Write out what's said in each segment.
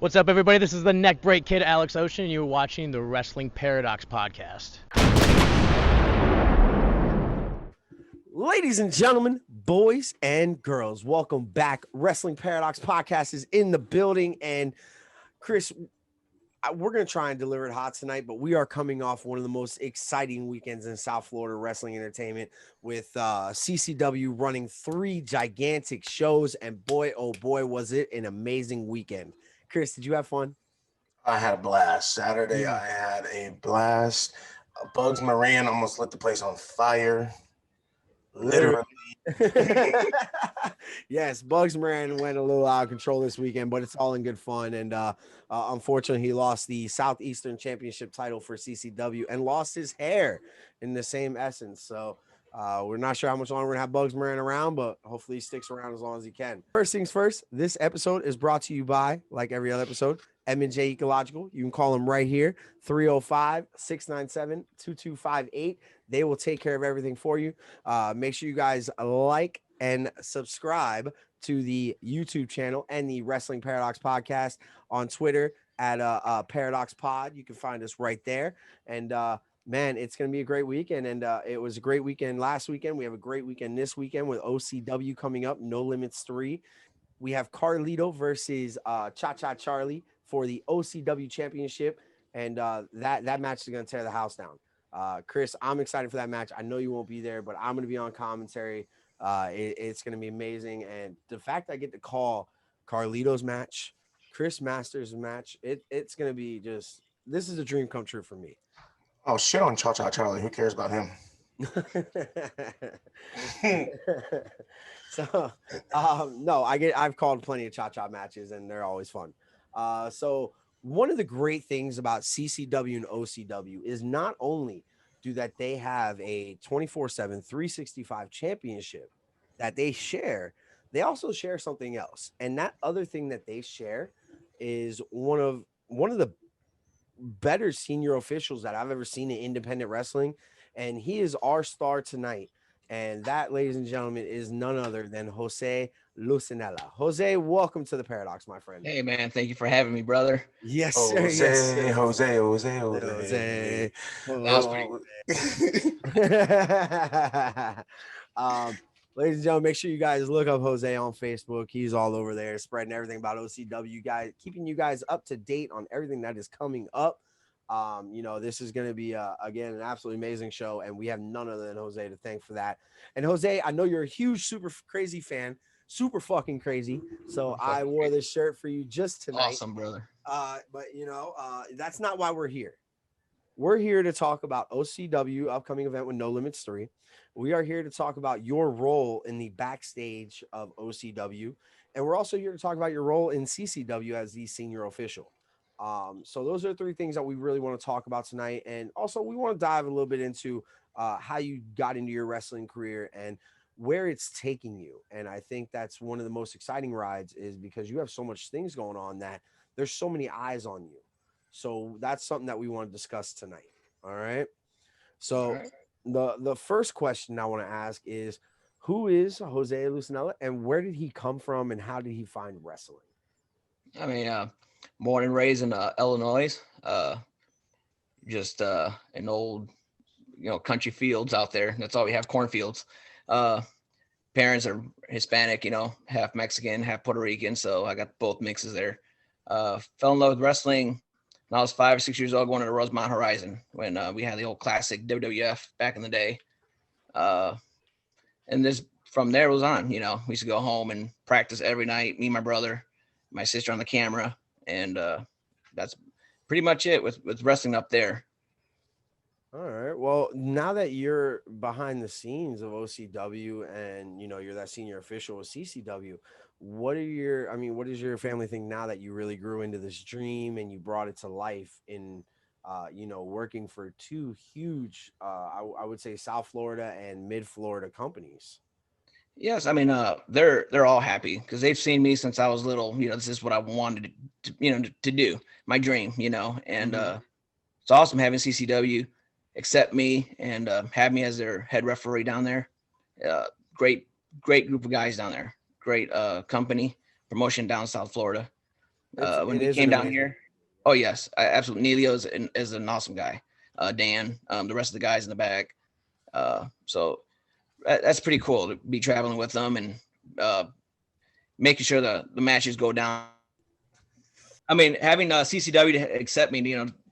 What's up, everybody? This is the Neck Break Kid, Alex Ocean, and you're watching the Wrestling Paradox Podcast. Ladies and gentlemen, boys and girls, welcome back. Wrestling Paradox Podcast is in the building, and Chris, we're going to try and deliver it hot tonight, but we are coming off one of the most exciting weekends in South Florida wrestling entertainment with CCW running 3 gigantic shows, and boy, oh boy, was it an amazing weekend. Chris, did you have fun? I had a blast. Saturday, I had a blast. Bugs Moran almost lit the place on fire. Literally. Yes, Bugs Moran went a little out of control this weekend, but it's all in good fun. And unfortunately, he lost the Southeastern Championship title for CCW and lost his hair in the same essence. So we're not sure how much longer we're gonna have Bugs Moran around, but hopefully he sticks around as long as he can. First things first, this episode is brought to you by, like every other episode, M&J Ecological. You can call them right here, 305-697-2258. They will take care of everything for you. Make sure you guys like and subscribe to the YouTube channel and the Wrestling Paradox Podcast on Twitter at Paradox Pod. You can find us right there. And man, it's going to be a great weekend. And it was a great weekend last weekend. We have a great weekend this weekend with OCW coming up, No Limits 3. We have Carlito versus Cha-Cha Charlie for the OCW Championship. And that match is going to tear the house down. Chris, I'm excited for that match. I know you won't be there, but I'm going to be on commentary. It's going to be amazing. And the fact I get to call Carlito's match, Chris Masters' match, it's going to be just, this is a dream come true for me. Oh, shit on Cha-Cha Charlie. Who cares about him? So, no, I've called plenty of Cha-Cha matches and they're always fun. So one of the great things about CCW and OCW is not only do that they have a 24/7, 365 championship that they share, they also share something else. And that other thing that they share is one of the better senior officials that I've ever seen in independent wrestling. And he is our star tonight. And that, ladies and gentlemen, is none other than Jose Lucenella. Jose, welcome to the Paradox, my friend. Hey, man. Thank you for having me, brother. Yes, Jose, sir. Yes, sir. Jose. That was pretty Ladies and gentlemen, make sure you guys look up Jose on Facebook. He's all over there spreading everything about OCW, guys, keeping you guys up to date on everything that is coming up. This is going to be, again, an absolutely amazing show, and we have none other than Jose to thank for that. And Jose, I know you're a huge, super crazy fan, super fucking crazy. So I wore this shirt for you just tonight. awesome, brother. But that's not why we're here. We're here to talk about OCW upcoming event with No Limits 3. We are here to talk about your role in the backstage of OCW. And we're also here to talk about your role in CCW as the senior official. So those are 3 things that we really want to talk about tonight. And also we want to dive a little bit into how you got into your wrestling career and where it's taking you. And I think that's one of the most exciting rides, is because you have so much things going on that there's so many eyes on you. So that's something that we want to discuss tonight. All right. So the first question I want to ask is, who is Jose Lucenella and where did he come from and how did he find wrestling? I mean, born and raised in Illinois, just an old, country fields out there. That's all we have, cornfields. Parents are Hispanic, half Mexican, half Puerto Rican. So I got both mixes there. Fell in love with wrestling when I was 5 or 6 years old, going to Rosemont Horizon when we had the old classic WWF back in the day. And this from there was on, we used to go home and practice every night, me and my brother, my sister on the camera. And that's pretty much it with wrestling up there. All right. Well, now that you're behind the scenes of OCW and, you're that senior official with CCW, what is your family think now that you really grew into this dream and you brought it to life in, working for 2 huge, I would say South Florida and mid Florida companies? Yes. I mean, they're all happy because they've seen me since I was little. This is what I wanted to do, my dream, and it's awesome having CCW accept me and have me as their head referee down there. Great group of guys down there. Great company, promotion down South Florida. When It he is came an down amazing. here. Oh yes, absolutely. Neilio is an awesome guy. Dan, the rest of the guys in the back. So that's pretty cool to be traveling with them and making sure the matches go down. I mean, having CCW to accept me,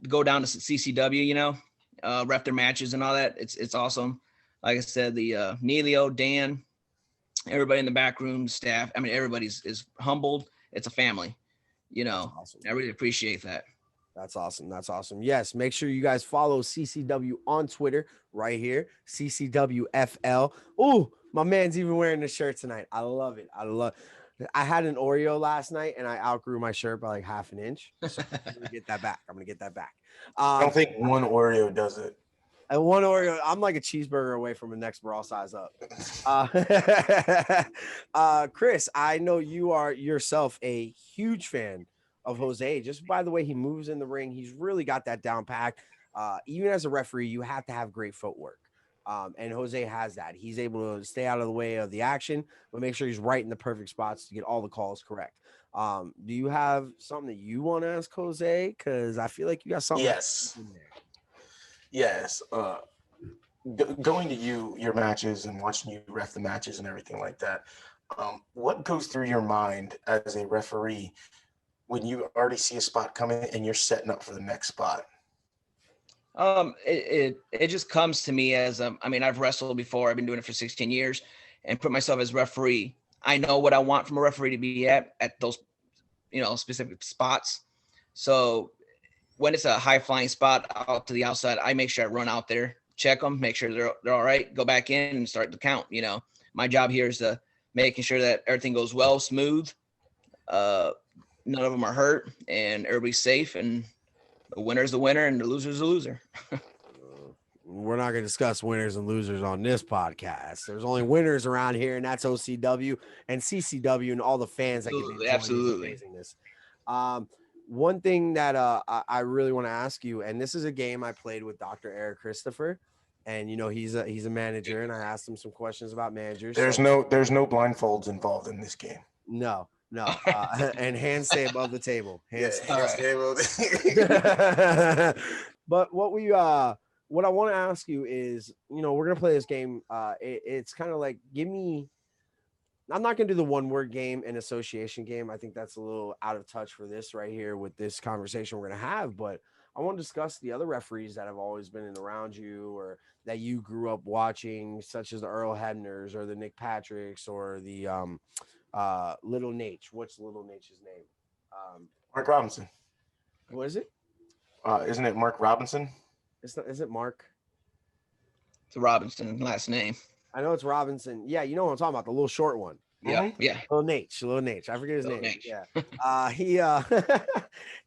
go down to CCW, ref their matches and all that. It's awesome. Like I said, the Neilio, Dan, everybody in the back room, staff. I mean, everybody's is humbled. It's a family, Awesome. I really appreciate that. That's awesome. That's awesome. Yes, make sure you guys follow CCW on Twitter right here, CCWFL. Oh, my man's even wearing the shirt tonight. I love it. I had an Oreo last night and I outgrew my shirt by like half an inch. So I'm gonna get that back. I don't think one Oreo does it. And one Oreo, I'm like a cheeseburger away from a next bra size up. Chris, I know you are yourself a huge fan of Jose. Just by the way he moves in the ring, he's really got that down packed. Even as a referee, you have to have great footwork. And Jose has that. He's able to stay out of the way of the action, but make sure he's right in the perfect spots to get all the calls correct. Do you have something that you want to ask Jose? Because I feel like you got something. Yes. In there. Yes. Going to your matches and watching you ref the matches and everything like that. What goes through your mind as a referee when you already see a spot coming and you're setting up for the next spot? It just comes to me as I mean, I've wrestled before. I've been doing it for 16 years and put myself as referee. I know what I want from a referee to be at those, specific spots. So when it's a high flying spot out to the outside, I make sure I run out there, check them, make sure they're all right, go back in and start the count. My job here is to making sure that everything goes well, smooth. None of them are hurt and everybody's safe, and the winner's the winner and the loser's the loser. We're not going to discuss winners and losers on this podcast. There's only winners around here, and that's OCW and CCW and all the fans that get to Absolutely. This. One thing that I really want to ask you, and this is a game I played with Dr. Eric Christopher, and he's a manager, and I asked him some questions about managers. There's no blindfolds involved in this game. No. And hands stay above the table. Hands stay above But what I want to ask you is, we're gonna play this game. It's kind of like, I'm not gonna do the one word game and association game. I think that's a little out of touch for this right here with this conversation we're gonna have. But I want to discuss the other referees that have always been around you or that you grew up watching, such as the Earl Hebners or the Nick Patricks or the Little Nate. What's Little Nate's name? Mark Robinson. What is it? Isn't it Mark Robinson? Is it Mark? It's a Robinson last name. I know it's Robinson. Yeah, you know what I'm talking about, the little short one. Yeah. Little Nate. I forget his name. Nate. Yeah. He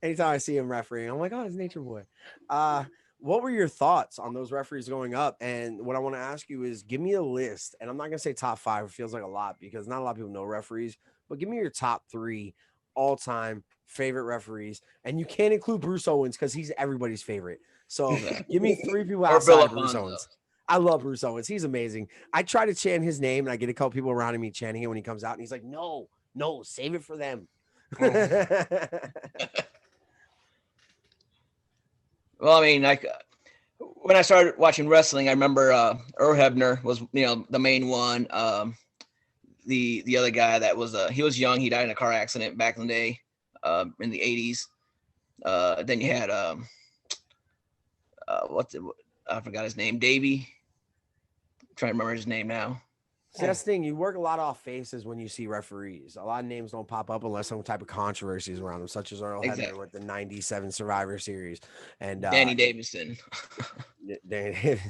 anytime I see him refereeing, I'm like, oh, it's Nature Boy. What were your thoughts on those referees going up? And what I want to ask you is give me a list. And I'm not gonna say top 5, it feels like a lot because not a lot of people know referees, but give me your top 3 all-time favorite referees. And you can't include Bruce Owens because he's everybody's favorite. So give me 3 people outside of Bruce Owens. I love Bruce Owens. He's amazing. I try to chant his name and I get a couple people around me chanting it when he comes out. And he's like, no, save it for them. Well, I mean, like when I started watching wrestling, I remember Earl Hebner was, the main one. The other guy that was he was young. He died in a car accident back in the day, in the 80s. Then you had I forgot his name, Davey. I'm trying to remember his name now. See, that's the thing. You work a lot off faces when you see referees. A lot of names don't pop up unless some type of controversy is around them, such as Earl Hebner with the 97 Survivor Series. And Danny Davison. Nick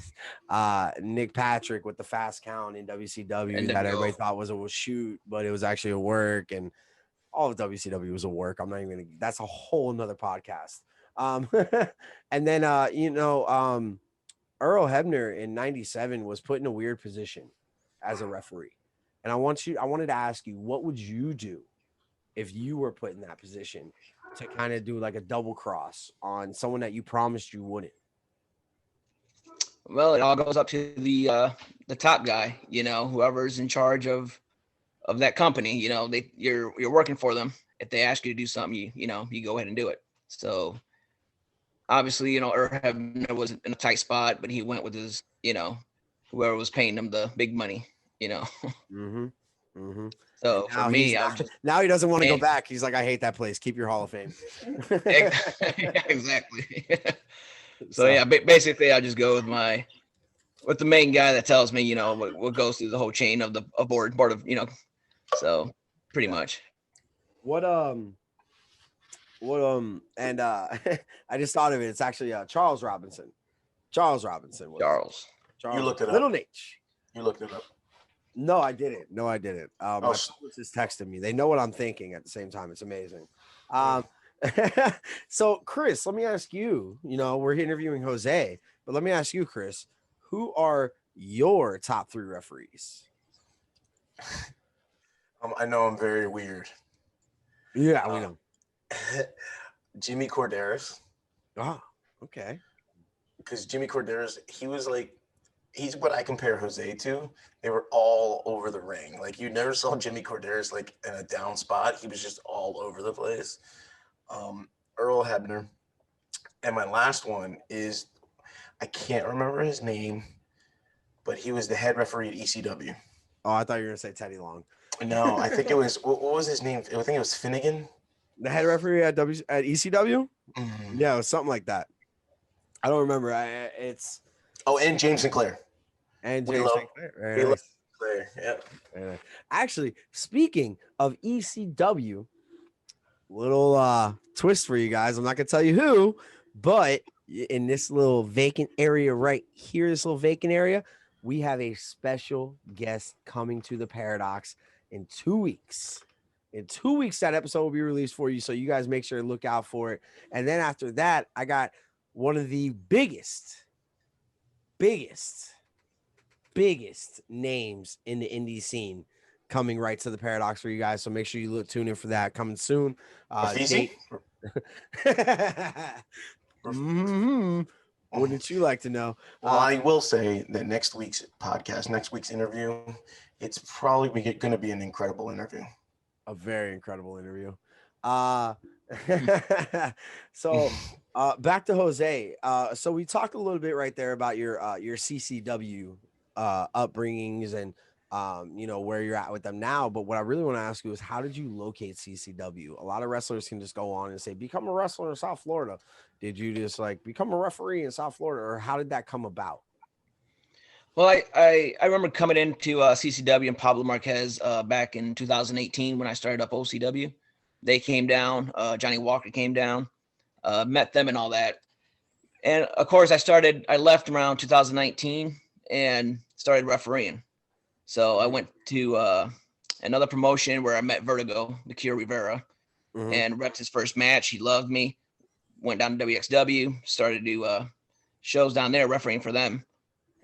Patrick with the fast count in WCW that everybody thought was a shoot, but it was actually a work. And all of WCW was a work. I'm not even going to – that's a whole nother podcast. And then, Earl Hebner in 97 was put in a weird position as a referee. And I wanted to ask you, what would you do if you were put in that position to kind of do like a double cross on someone that you promised you wouldn't? Well, it all goes up to the top guy, whoever's in charge of that company, you're working for them. if they ask you to do something, you go ahead and do it. So obviously, Earl Hebner was in a tight spot, but he went with his, whoever was paying him the big money, Mm-hmm. Mm-hmm. So for me, I was just, now he doesn't want to go and back. He's like, I hate that place. Keep your Hall of Fame. exactly. So yeah, basically, I just go with the main guy that tells me, what goes through the whole chain of the board of, so pretty much. And I just thought of it. It's actually Charles Robinson. Charles Robinson. Charles. You looked it up. Little H. You looked it up. No, I didn't. My publicist just texted me. They know what I'm thinking at the same time. It's amazing. So Chris, let me ask you, we're interviewing Jose, but let me ask you, Chris, who are your top 3 referees? I know I'm very weird. Yeah, we know. Jimmy Corderas. Oh, okay. Because Jimmy Corderas, he's what I compare Jose to. They were all over the ring. Like, you never saw Jimmy Corderas like in a down spot. He was just all over the place. Earl Hebner. And my last one is, I can't remember his name, but he was the head referee at ECW. Oh, I thought you were gonna say Teddy Long. No, I think it was, what was his name? I think it was Finnegan. The head referee at ECW? Mm. Yeah, it was something like that. I don't remember. And James Sinclair. And We James love- Sinclair. we Very love nice. Sinclair, yeah. Very nice. Actually, speaking of ECW, little twist for you guys. I'm not gonna tell you who, but in this little vacant area right here, this little vacant area, we have a special guest coming to the Paradox in 2 weeks. In 2 weeks, that episode will be released for you. So you guys make sure to look out for it. And then after that, I got one of the biggest names in the indie scene coming right to the Paradox for you guys. So make sure you tune in for that coming soon. Mm-hmm. Wouldn't you like to know? Well, I will say that next week's podcast, next week's interview, it's probably going to be an incredible interview. A very incredible interview. So back to Jose. So we talked a little bit right there about your CCW upbringings and where you're at with them now. But what I really want to ask you is, how did you locate CCW? A lot of wrestlers can just go on and say, become a wrestler in South Florida. Did you just become a referee in South Florida, or how did that come about? Well, I remember coming into CCW and Pablo Marquez back in 2018 when I started up OCW. They came down. Johnny Walker came down. Met them and all that. And of course, I left around 2019 and started refereeing. So I went to another promotion where I met Vertigo, Akira Rivera, and repped his first match. He loved me. Went down to WXW, started to do shows down there, refereeing for them.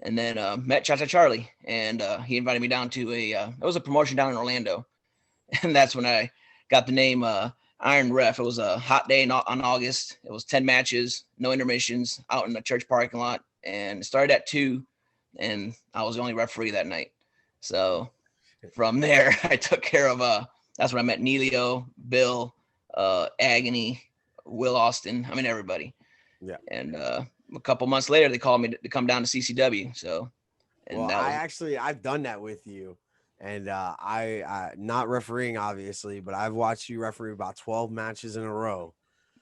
And then met Cha-Cha Charlie, and he invited me down to it was a promotion down in Orlando. And that's when I got the name Iron Ref. It was a hot day on August. It was 10 matches, no intermissions, out in the church parking lot. And it started at 2, and I was the only referee that night. So from there, I took care of, that's when I met Neelio, Bill, Agony, Will Austin. I mean, everybody. Yeah. And a couple months later, they called me to come down to CCW. So, and well, I've done that with you. And I not refereeing, obviously, but I've watched you referee about 12 matches in a row.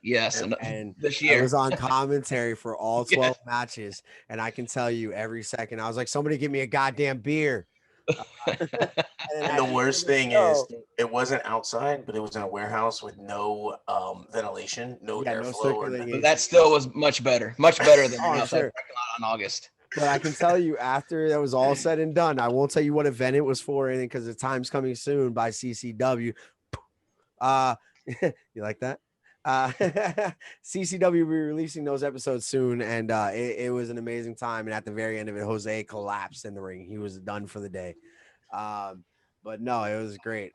Yes. And this year I was on commentary for all 12 matches. And I can tell you every second, I was like, somebody give me a goddamn beer. And the worst thing is, it wasn't outside, but it was in a warehouse with no ventilation, no airflow. But that still was much better than outside on August. But I can tell you, after that was all said and done, I won't tell you what event it was for, anything, because the time's coming soon by CCW. You like that? CCW will be releasing those episodes soon, and it was an amazing time. And at the very end of it, Jose collapsed in the ring. He was done for the day. But no, it was great.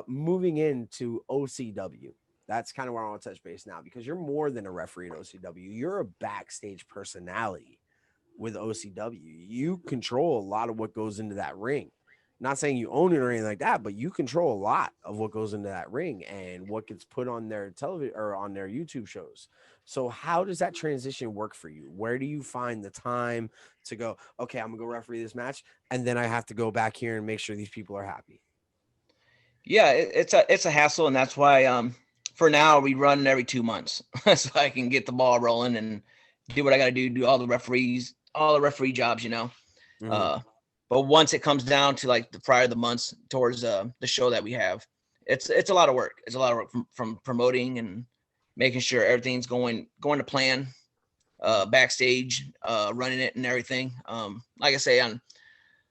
Moving into OCW, that's kind of where I want to touch base now, because you're more than a referee at OCW. You're a backstage personality with OCW. You control a lot of what goes into that ring. not saying you own it or anything like that, but you control a lot of what goes into that ring and what gets put on their television or on their YouTube shows. So how does that transition work for you? Where do you find the time to go, okay, I'm gonna go referee this match, and then I have to go back here and make sure these people are happy? Yeah, it's a hassle, and that's why for now we run every 2 months so I can get the ball rolling and do what I got to do all the referee jobs, you know. Mhm. But once it comes down to like the prior the months towards the show that we have, it's a lot of work. It's a lot of work from promoting and making sure everything's going to plan, backstage, running it and everything. Like I say, on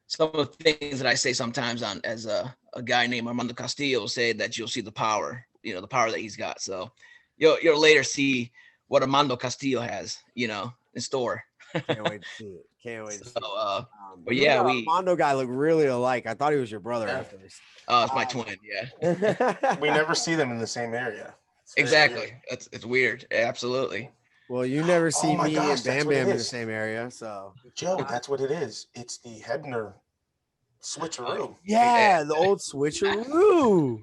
some of the things that I say sometimes on as a guy named Armando Castillo will say that you'll see the power, the power that he's got. So you'll later see what Armando Castillo has, in store. Can't wait to see it. Can't wait to see it. But You yeah, and that Armando guy look really alike. I thought he was your brother at first. Oh, it's my twin. Yeah. We never see them in the same area. Exactly. It's weird. Absolutely. Well, you never see my me gosh, and that's Bam what it Bam in the is. same area, so Joe, that's what it is. It's the Hebner switcheroo. yeah, the old switcheroo.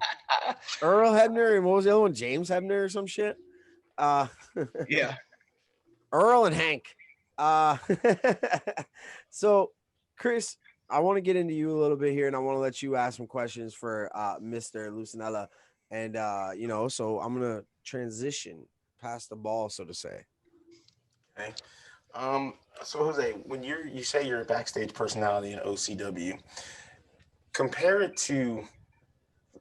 Earl Hebner and what was the other one? James Hebner or some shit. Yeah. Earl and Hank. So, Chris, I want to get into you a little bit here, and I want to let you ask some questions for Mr. Lucenella, and so I'm gonna transition past the ball, so to say. Okay. So Jose, when you say you're a backstage personality in OCW, compare it to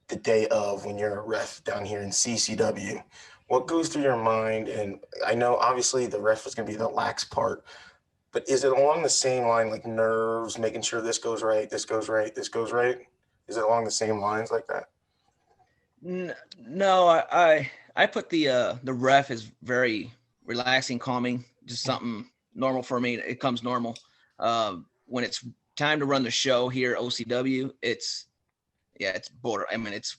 the day of when you're a ref down here in CCW. What goes through your mind? And I know obviously the ref is going to be the lax part, but is it along the same line, like nerves, making sure this goes right, this goes right, this goes right? Is it along the same lines like that? No, I put the ref is very relaxing, calming, just something normal for me. It comes normal. When it's time to run the show here at OCW, it's border. I mean, it's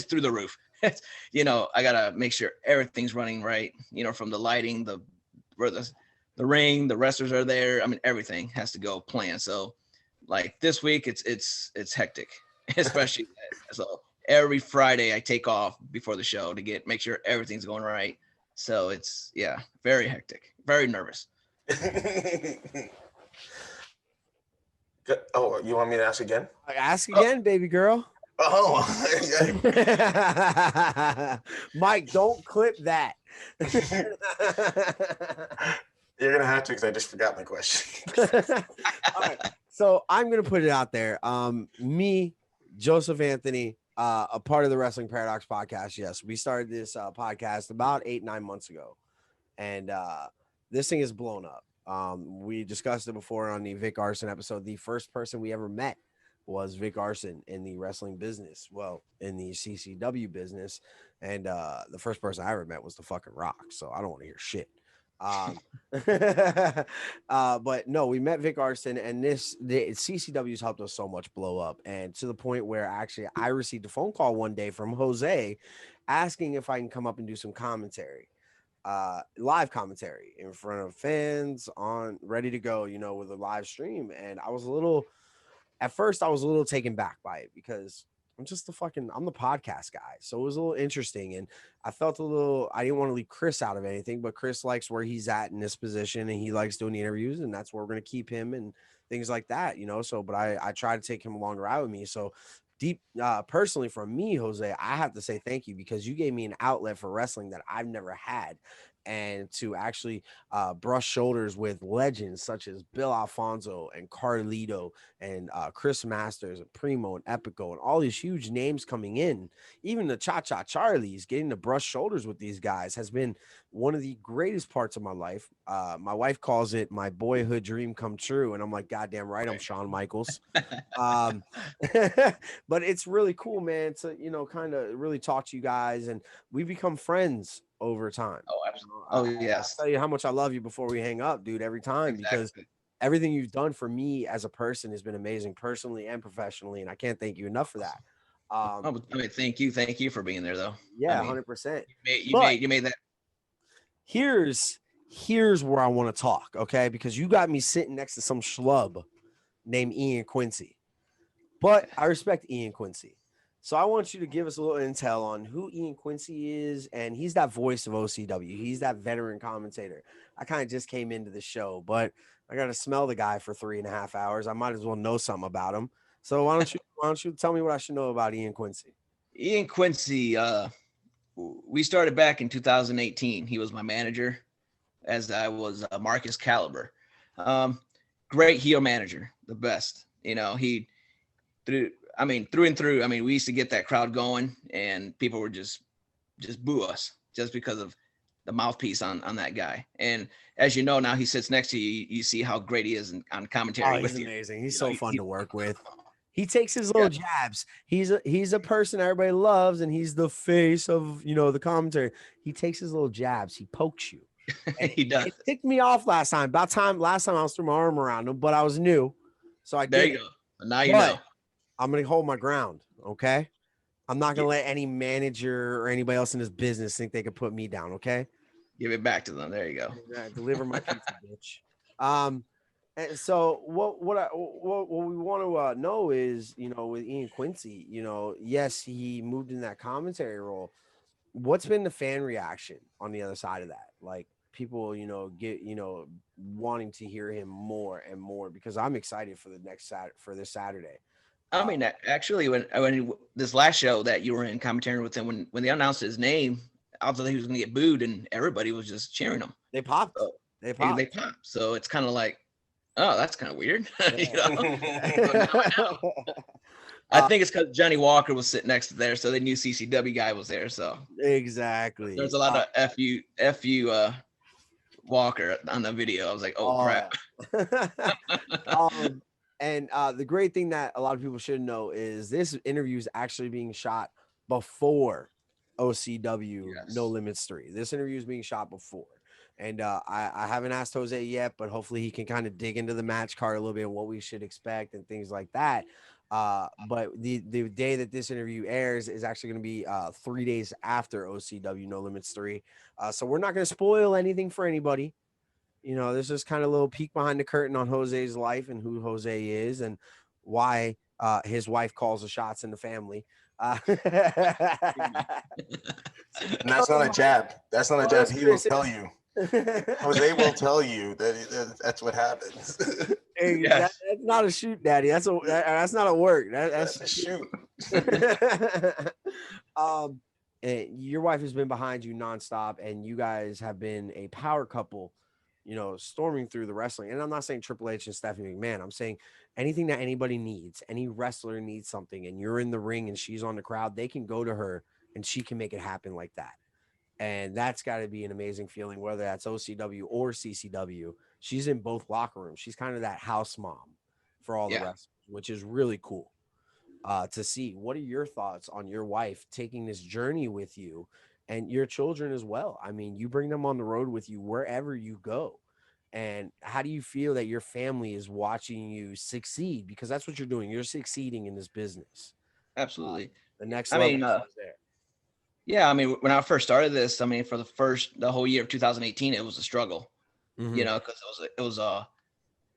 through the roof. It's, I gotta make sure everything's running right. From the lighting, the ring, the wrestlers are there. I mean, everything has to go planned. So, like this week, it's hectic, especially so. Every Friday I take off before the show to make sure everything's going right. So it's very hectic, very nervous. Oh, you want me to ask again? Ask again, baby girl. Oh, Mike, don't clip that. You're gonna have to because I just forgot my question. All right, so I'm gonna put it out there. Me, Joseph Anthony, a part of the Wrestling Paradox podcast. Yes, we started this podcast about 8-9 months ago, and this thing is blown up. We discussed it before on the Vic Arson episode. The first person we ever met was Vic Arson in the wrestling business, well, in the CCW business, and the first person I ever met was the fucking Rock. So I don't want to hear shit. But no, we met Vic Arson, and the CCW's helped us so much blow up, and to the point where actually I received a phone call one day from Jose asking if I can come up and do some commentary, live commentary in front of fans on ready to go, with a live stream. And at first I was a little taken back by it because I'm the podcast guy. So it was a little interesting. And I felt I didn't want to leave Chris out of anything, but Chris likes where he's at in this position and he likes doing the interviews, and that's where we're going to keep him and things like that, so, but I try to take him along the ride with me. So deep, personally from me, Jose, I have to say thank you because you gave me an outlet for wrestling that I've never had. And to actually brush shoulders with legends such as Bill Alfonso and Carlito and Chris Masters and Primo and Epico and all these huge names coming in, even the Cha-Cha Charlies, getting to brush shoulders with these guys has been one of the greatest parts of my life. My wife calls it my boyhood dream come true. And I'm like, goddamn right, I'm Shawn Michaels. But it's really cool, man, to, kind of really talk to you guys. And we become friends over time. Oh, absolutely. Oh, yes. I'll tell you how much I love you before we hang up, dude, every time. Exactly. Because everything you've done for me as a person has been amazing, personally and professionally, and I can't thank you enough for that. Thank you for being there, though. Yeah, 100%. You made that. Here's where I want to talk, okay? Because you got me sitting next to some schlub named Ian Quincy. But I respect Ian Quincy. So I want you to give us a little intel on who Ian Quincy is, and he's that voice of OCW. He's that veteran commentator. I kind of just came into the show, but I got to smell the guy for 3.5 hours. I might as well know something about him. So why don't you tell me what I should know about Ian Quincy? Ian Quincy, we started back in 2018. He was my manager, as I was Marcus Caliber. Great heel manager, the best. You know, through and through. I mean, we used to get that crowd going, and people would just boo us just because of the mouthpiece on that guy. And as you know, now he sits next to you. You see how great he is on commentary. Oh, he's amazing. He's so fun to work with. He takes his little jabs. He's a person everybody loves, and he's the face of the commentary. He takes his little jabs. He pokes you. He does. It ticked me off last time. Last time I was throwing my arm around him, but I was new, so I there did. you go. Now you know. I'm gonna hold my ground. Okay, I'm not gonna let any manager or anybody else in this business think they could put me down. Okay, give it back to them. There you go. Deliver my pizza, bitch. And so what we want to know is, with Ian Quincy, yes, he moved in that commentary role. What's been the fan reaction on the other side of that? Like people, wanting to hear him more and more, because I'm excited for this Saturday. I mean, actually, when this last show that you were in commentating with him, when they announced his name, I thought he was going to get booed, and everybody was just cheering him. They popped. So, they popped. So it's kind of like, oh, that's kind of weird. I think it's because Johnny Walker was sitting next to there, so they knew CCW guy was there. So exactly, there's a lot of fu Walker on the video. I was like, oh crap. And the great thing that a lot of people should know is this interview is actually being shot before OCW No Limits 3. This interview is being shot before. And I haven't asked Jose yet, but hopefully he can kind of dig into the match card a little bit and what we should expect and things like that. But the day that this interview airs is actually going to be 3 days after OCW No Limits 3. So we're not going to spoil anything for anybody. There's just kind of a little peek behind the curtain on Jose's life and who Jose is and why his wife calls the shots in the family. And that's not a jab. That's not a jab. He will tell you. Jose will tell you that that's what happens. Hey, that's not a shoot, Daddy. That's not a work. That's a shoot. And your wife has been behind you nonstop, and you guys have been a power couple, storming through the wrestling. And I'm not saying Triple H and Stephanie McMahon. I'm saying anything that anybody needs, any wrestler needs something, and you're in the ring and she's on the crowd, they can go to her and she can make it happen like that. And that's got to be an amazing feeling, whether that's OCW or CCW. She's in both locker rooms. She's kind of that house mom for all the wrestlers, which is really cool to see. What are your thoughts on your wife taking this journey with you and your children as well? I mean, you bring them on the road with you wherever you go. And how do you feel that your family is watching you succeed? Because that's what you're doing. You're succeeding in this business. Absolutely. The next level is there. Yeah, I mean, when I first started this, I mean, for the whole year of 2018, it was a struggle, because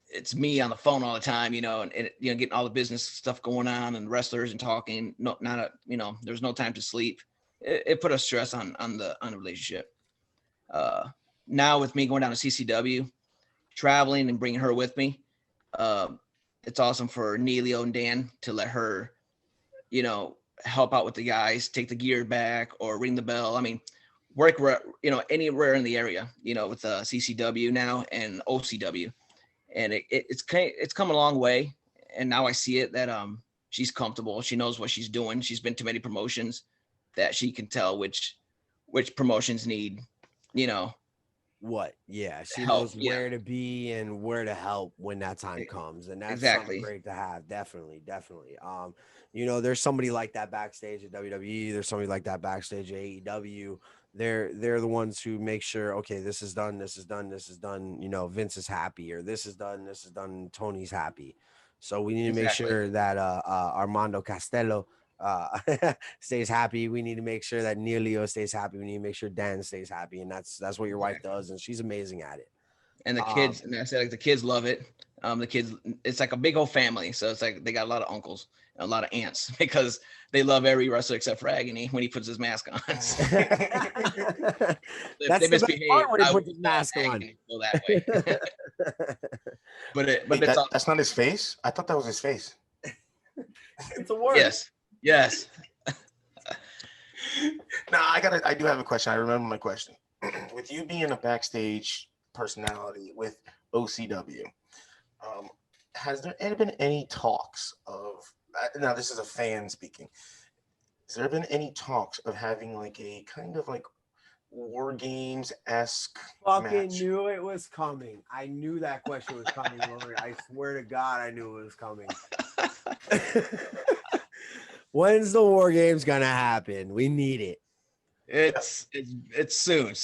it's me on the phone all the time, and getting all the business stuff going on and wrestlers and talking. There's no time to sleep. It put a stress on the relationship. Now with me going down to CCW, traveling and bringing her with me, it's awesome for Neelio and Dan to let her, help out with the guys, take the gear back or ring the bell. I mean, work anywhere in the area, with CCW now and OCW, and it's come a long way. And now I see it that she's comfortable. She knows what she's doing. She's been to many promotions that she can tell which promotions need, what. Yeah, she help, knows where to be and where to help when that time comes, and that's exactly great to have. Definitely. There's somebody like that backstage at WWE. There's somebody like that backstage at AEW. They're the ones who make sure, okay, this is done, this is done, this is done. Vince is happy, or this is done, Tony's happy. So we need to make sure that Armando Castello stays happy. We need to make sure that Neelio stays happy. We need to make sure Dan stays happy, and that's what your wife does, and she's amazing at it. And the kids, and I said like the kids love it. The kids, it's like a big old family, so it's like they got a lot of uncles and a lot of aunts because they love every wrestler except for Agony when he puts his mask on. So if That's they the best misbehave, part when he I puts would his mask on. Agony go that way. but Wait, it's all, that's not his face? I thought that was his face. It's a word. yes. No, I do have a question. I remember my question. With you being a backstage personality with OCW, has there been any talks of, now this is a fan speaking, has there been any talks of having like a kind of like War Games-esque Fucking match? knew it was coming. I knew that question was coming, Lord. I swear to God, I knew it was coming. When's the War Games gonna happen? We need it. It's soon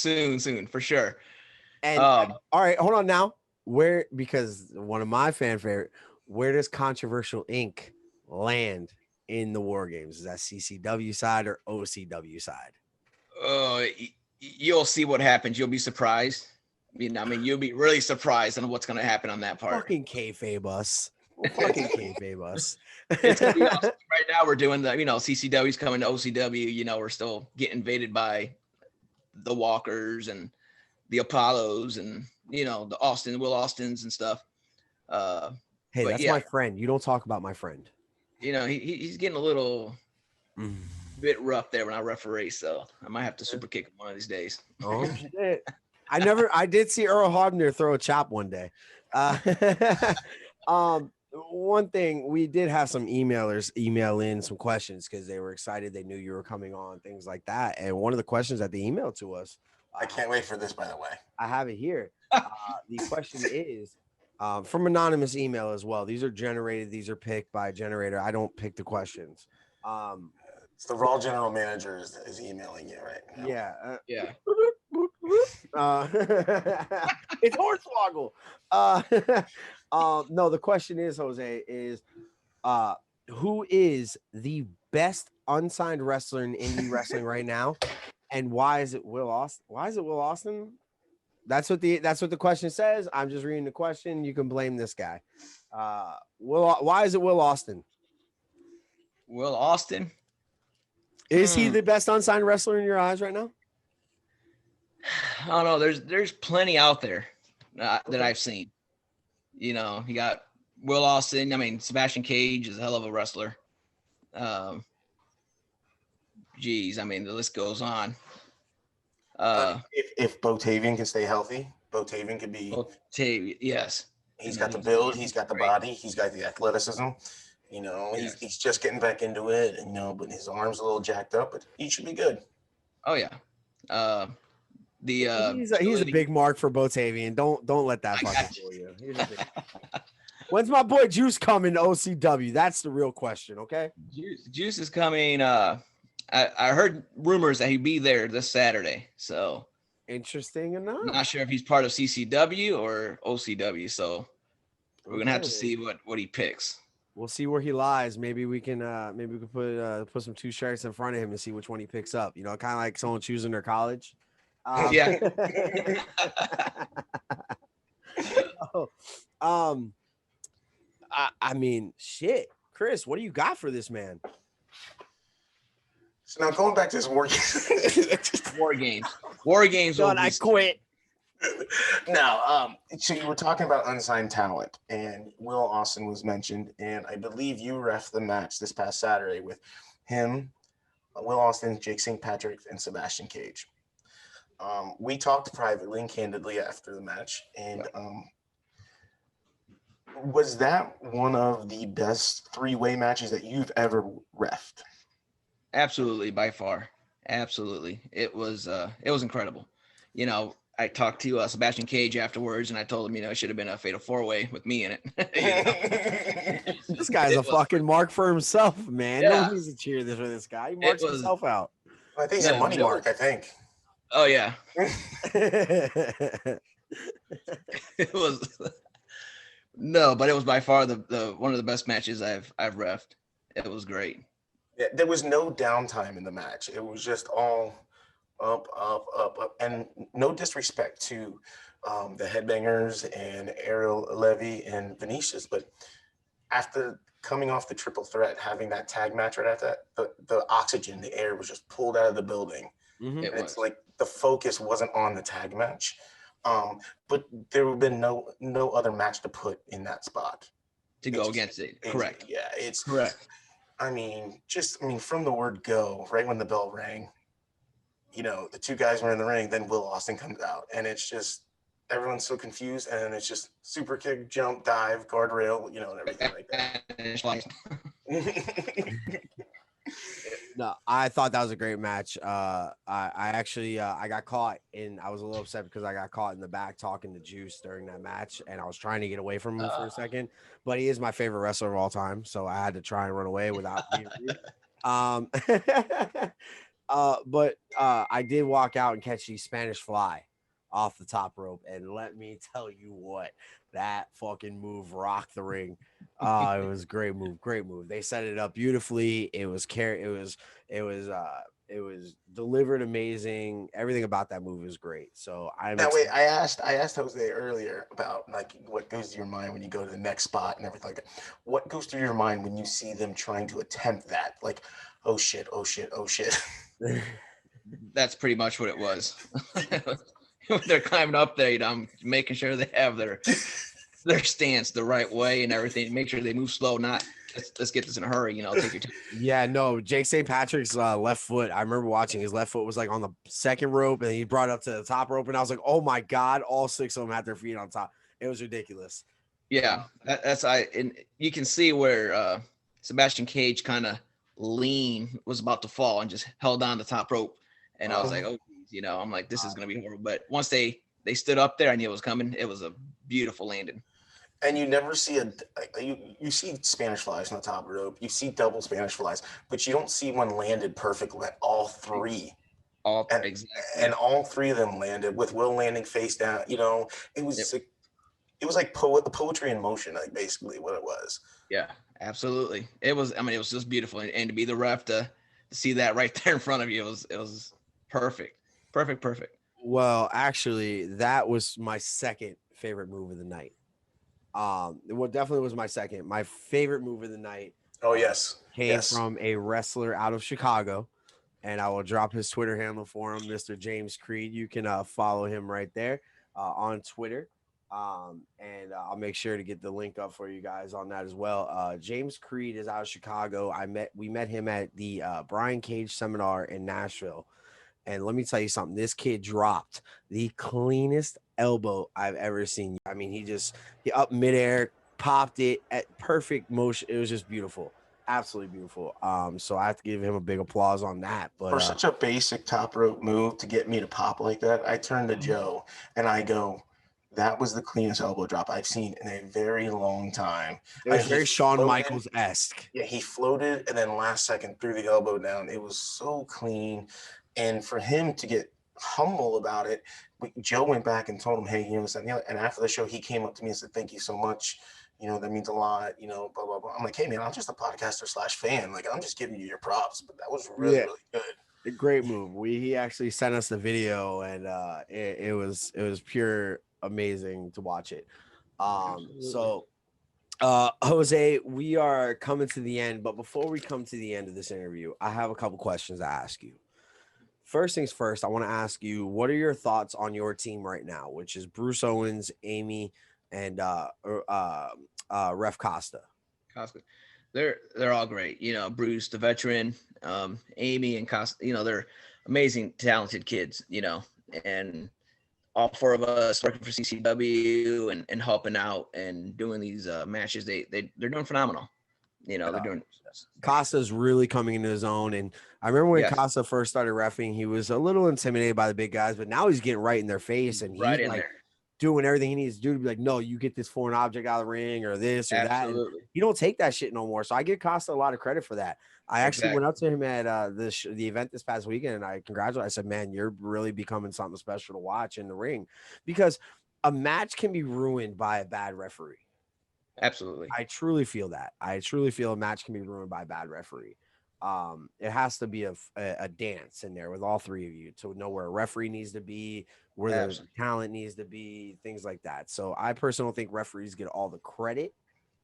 for sure. And all right, hold on now. Where, because one of my fan favorite, where does Controversial Inc. land in the War Games? Is that CCW side or OCW side? You'll see what happens. You'll be surprised. I mean, you'll be really surprised on what's going to happen on that part. Fucking kayfabe us. Fucking kayfabe us. It's gonna be awesome. Right now, we're doing the, CCW's coming to OCW. We're still getting invaded by the Walkers and the Apollos and the Will Austins and stuff. Hey, that's my friend. You don't talk about my friend. He's getting a little bit rough there when I referee, so I might have to super kick him one of these days. Oh shit! I did see Earl Hobner throw a chop one day. One thing, we did have some emailers email in some questions because they were excited. They knew you were coming on, things like that. And one of the questions that they emailed to us, I can't wait for this, by the way. I have it here. The question is from anonymous email as well. These are generated. These are picked by a generator. I don't pick the questions. It's the Raw general manager is emailing you right now. Yeah. It's Hornswoggle. No, the question is, Jose, is who is the best unsigned wrestler in indie wrestling right now, and why is it Will Austin? Why is it Will Austin? That's what the question says. I'm just reading the question. You can blame this guy. Why is it Will Austin? Will Austin? Is he the best unsigned wrestler in your eyes right now? I don't know. There's plenty out there that I've seen. You got Will Austin. I mean, Sebastian Cage is a hell of a wrestler. The list goes on. If Botavian can stay healthy, Botavian could be. Yes. He's got the build. He's got the body. He's got the athleticism. He's just getting back into it. But his arm's a little jacked up. But he should be good. Oh yeah. He's a big mark for Botavian. Don't let that fucking fool you. When's my boy Juice coming to OCW? That's the real question. Okay. Juice is coming. I heard rumors that he'd be there this Saturday. So interesting enough. I'm not sure if he's part of CCW or OCW. So we're gonna have to see what he picks. We'll see where he lies. Maybe we can put some two shirts in front of him and see which one he picks up. Kind of like someone choosing their college. Yeah. I mean, shit, Chris, what do you got for this man? So now going back to this War Games. War Games. Done, I quit. Now, so you were talking about unsigned talent, and Will Austin was mentioned, and I believe you ref the match this past Saturday with him, Will Austin, Jake St. Patrick, and Sebastian Cage. We talked privately and candidly after the match, and was that one of the best three-way matches that you've ever refed? Absolutely, by far. Absolutely. It was incredible. I talked to Sebastian Cage afterwards, and I told him, it should have been a fatal four-way with me in it. This guy's a fucking mark for himself, man. Yeah. No one needs to cheer this for this guy. He marks himself out. I think it's a money mark, I think. Oh, yeah. It was no, but it was by far the one of the best matches I've refed. It was great. Yeah, there was no downtime in the match. It was just all up. And no disrespect to the Headbangers and Ariel Levy and Venetia's, but after coming off the triple threat, having that tag match right after that, the oxygen, the air was just pulled out of the building. Mhm. It And it's was. like the focus wasn't on the tag match. But there would have been no other match to put in that spot. To go against it. Correct. Yeah, it's Correct. I mean, from the word go, right when the bell rang, the two guys were in the ring, then Will Austin comes out, and it's just everyone's so confused, and it's just super kick, jump, dive, guardrail, and everything like that. No, I thought that was a great match. I actually I got caught I was a little upset because I got caught in the back talking to Juice during that match, and I was trying to get away from him for a second. But he is my favorite wrestler of all time, so I had to try and run away without being rude. But I did walk out and catch the Spanish Fly off the top rope, and let me tell you what, that fucking move rocked the ring. It was a great move. They set it up beautifully. It was delivered amazing. Everything about that move was great. So Now wait, I asked Jose earlier about like what goes to your mind when you go to the next spot and everything like that. What goes through your mind when you see them trying to attempt that? Like, oh shit. That's pretty much what it was. When they're climbing up there, I'm making sure they have their stance the right way and everything. Make sure they move slow, not let's get this in a hurry. Take your time. Yeah, no, Jake St. Patrick's left foot. I remember watching his left foot was like on the second rope, and he brought it up to the top rope, and I was like, oh my god, all six of them had their feet on top. It was ridiculous. Yeah, and you can see where Sebastian Cage kind of was about to fall and just held on the top rope, and I was like, oh, I'm like, this is gonna be horrible. But once they stood up there, I knew it was coming. It was a beautiful landing. And you never see you see Spanish flies on the top rope. You see double Spanish flies, but you don't see one landed perfectly. All three. Exactly. And all three of them landed with Will landing face down. It was like poetry in motion, like basically what it was. Yeah, absolutely. It was just beautiful, and to be the ref to see that right there in front of you, it was perfect. Well, actually, that was my second favorite move of the night. What definitely was my second. My favorite move of the night. Oh yes, came from a wrestler out of Chicago, and I will drop his Twitter handle for him, Mr. James Creed. You can follow him right there on Twitter. And I'll make sure to get the link up for you guys on that as well. James Creed is out of Chicago. We met him at the Brian Cage seminar in Nashville. And let me tell you something, this kid dropped the cleanest elbow I've ever seen. I mean, he up midair, popped it at perfect motion. It was just beautiful. Absolutely beautiful. So I have to give him a big applause on that. But for such a basic top rope move to get me to pop like that, I turn to Joe and I go, that was the cleanest elbow drop I've seen in a very long time. It was very Shawn Michaels-esque. Yeah, he floated and then last second threw the elbow down. It was so clean. And for him to get humble about it, Joe went back and told him, hey, and after the show, he came up to me and said, thank you so much. That means a lot, blah, blah, blah. I'm like, hey, man, I'm just a podcaster / fan. Like, I'm just giving you your props. But that was really good. A great move. He actually sent us the video, and it was pure amazing to watch it. So Jose, we are coming to the end. But before we come to the end of this interview, I have a couple questions to ask you. First things first, I want to ask you, what are your thoughts on your team right now, which is Bruce Owens, Amy, and Ref Costa? They're all great. Bruce, the veteran, Amy and Costa, they're amazing, talented kids, and all four of us working for CCW and helping out and doing these matches. They're doing phenomenal. They're doing. Costa's really coming into his own, and I remember when Costa first started reffing, he was a little intimidated by the big guys, but now he's getting right in their face, and he's like there, doing everything he needs to do to be like, no, you get this foreign object out of the ring or this or that. You don't take that shit no more. So I give Costa a lot of credit for that. I actually went up to him at the event this past weekend, and I congratulated. I said, man, you're really becoming something special to watch in the ring, because a match can be ruined by a bad referee. Absolutely. I truly feel that. I truly feel a match can be ruined by a bad referee. it has to be a dance in there with all three of you to know where a referee needs to be, where the talent needs to be, things like that. So I personally don't think referees get all the credit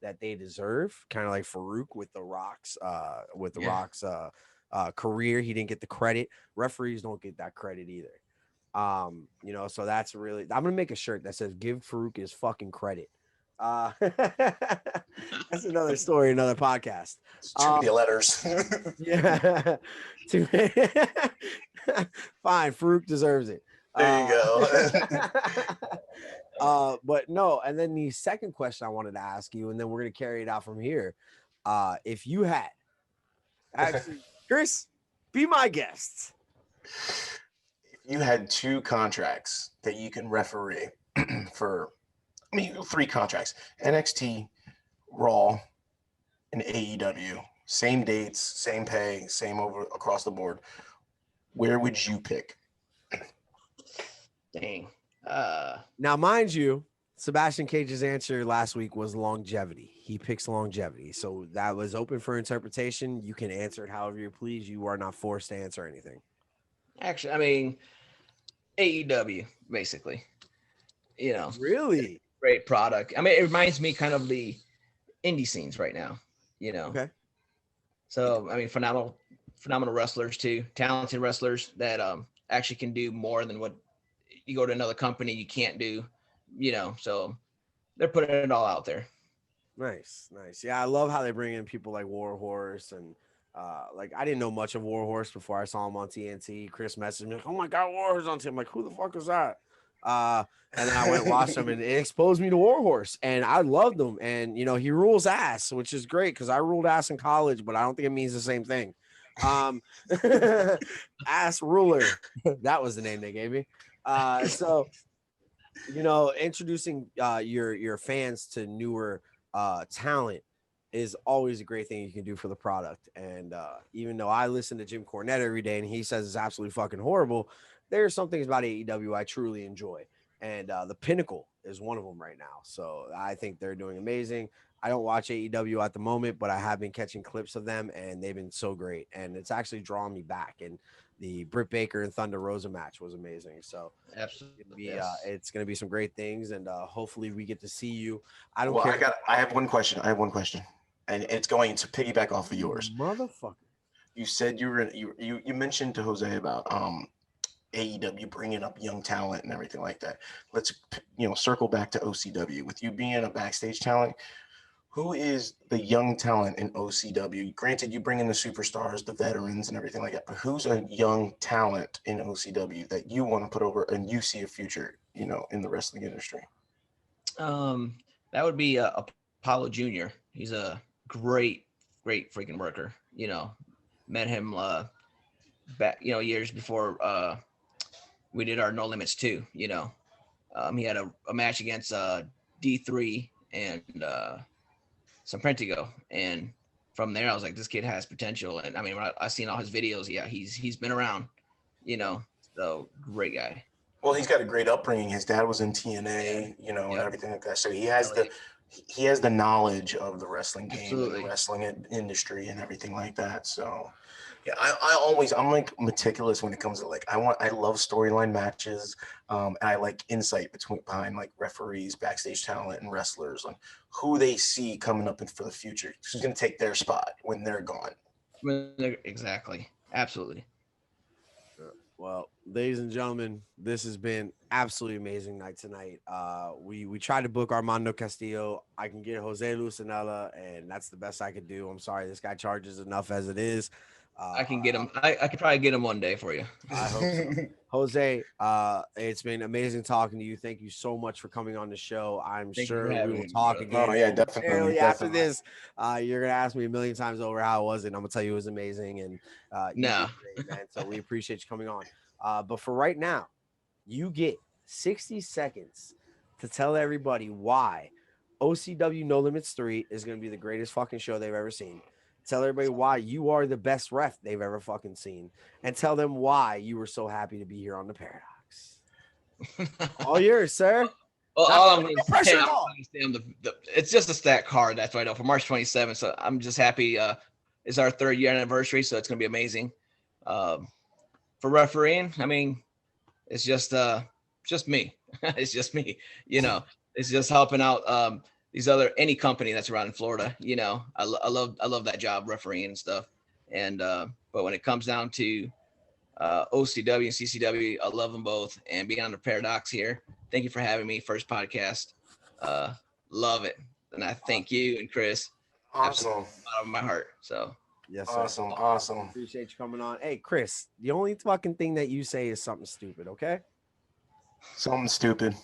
that they deserve, kind of like Farouk with the Rock's career. He didn't get the credit. Referees don't get that credit either. You know, so that's really, I'm gonna make a shirt that says give Farouk his fucking credit. That's another story, another podcast. Too many letters. Yeah. Fine, Farouk deserves it. There you go. But no, and then the second question I wanted to ask you, and then we're gonna carry it out from here. If you had actually, Chris, be my guest. If you had 2 contracts that you can referee for, I mean, 3 contracts: NXT, Raw, and AEW. Same dates, same pay, same over across the board. Where would you pick? Dang. Now, mind you, Sebastian Cage's answer last week was longevity. He picks longevity. So that was open for interpretation. You can answer it however you please. You are not forced to answer anything. Actually, I mean, AEW, basically. You know. Really? Great product. I mean, it reminds me kind of the indie scenes right now, you know. Okay. So, I mean, phenomenal wrestlers too, talented wrestlers that actually can do more than what you go to another company you can't do, you know. So they're putting it all out there. Nice. Yeah, I love how they bring in people like Warhorse and like I didn't know much of Warhorse before I saw him on TNT. Chris messaged me like, "Oh my God, Warhorse on TNT." I'm like, "Who the fuck is that?" And then I went and watched him, and it exposed me to Warhorse, and I loved him. And you know, he rules ass, which is great because I ruled ass in college, but I don't think it means the same thing. Ass ruler, that was the name they gave me. So you know, introducing your fans to newer talent is always a great thing you can do for the product. And even though I listen to Jim Cornette every day and he says it's absolutely fucking horrible, there are some things about AEW I truly enjoy. And the Pinnacle is one of them right now. So I think they're doing amazing. I don't watch AEW at the moment, but I have been catching clips of them and they've been so great. And it's actually drawn me back. And the Britt Baker and Thunder Rosa match was amazing. So absolutely, it's going to be some great things. And hopefully we get to see you. I don't well, care. I have one question. And it's going to piggyback off of yours. Motherfucker. You said you mentioned to Jose about AEW bringing up young talent and everything like that. Let's circle back to OCW. With you being a backstage talent, who is the young talent in OCW? Granted, you bring in the superstars, the veterans, and everything like that. But who's a young talent in OCW that you want to put over and you see a future, in the wrestling industry? That would be Apollo Jr. He's a great freaking worker. Met him back years before we did our No Limits 2. He had a match against D3 and some Prentigo, and from there I was like, this kid has potential. And I mean, when I seen all his videos, yeah, he's been around, so great guy. Well, he's got a great upbringing. His dad was in TNA, and everything like that. So he has the knowledge of the wrestling game, and the wrestling industry, and everything like that. So, yeah, I'm like meticulous when it comes to I love storyline matches, and I like insight behind like referees, backstage talent, and wrestlers, like who they see coming up for the future, who's going to take their spot when they're gone. Exactly, absolutely. Well, ladies and gentlemen, this has been absolutely amazing night tonight. We tried to book Armando Castillo. I can get Jose Lucenella, and that's the best I could do. I'm sorry, this guy charges enough as it is. I can get him. I could probably get him one day for you. I hope so. Jose, it's been amazing talking to you. Thank you so much for coming on the show. I'm sure we will talk again. Oh, yeah, definitely. After this, you're gonna ask me a million times over how it was, and I'm gonna tell you it was amazing. And you did great, man. So we appreciate you coming on. But for right now, you get 60 seconds to tell everybody why OCW No Limits 3 is gonna be the greatest fucking show they've ever seen. Tell everybody why you are the best ref they've ever fucking seen. And tell them why you were so happy to be here on the Paradox. All yours, sir. Well, all I'm going to say, it's just a stat card. That's right. For March 27th. So I'm just happy. It's our 3rd year anniversary, so it's gonna be amazing. For refereeing, I mean, it's just me. It's just me. You know, it's just helping out any company that's around in Florida. You know, I love that job refereeing and stuff. And but when it comes down to OCW and CCW, I love them both. And being on the Paradox here, thank you for having me. First podcast, love it, and I thank you and Chris. Awesome. Out of my heart. So yes, sir. Awesome. Appreciate you coming on. Hey, Chris, the only fucking thing that you say is something stupid, okay? Something stupid.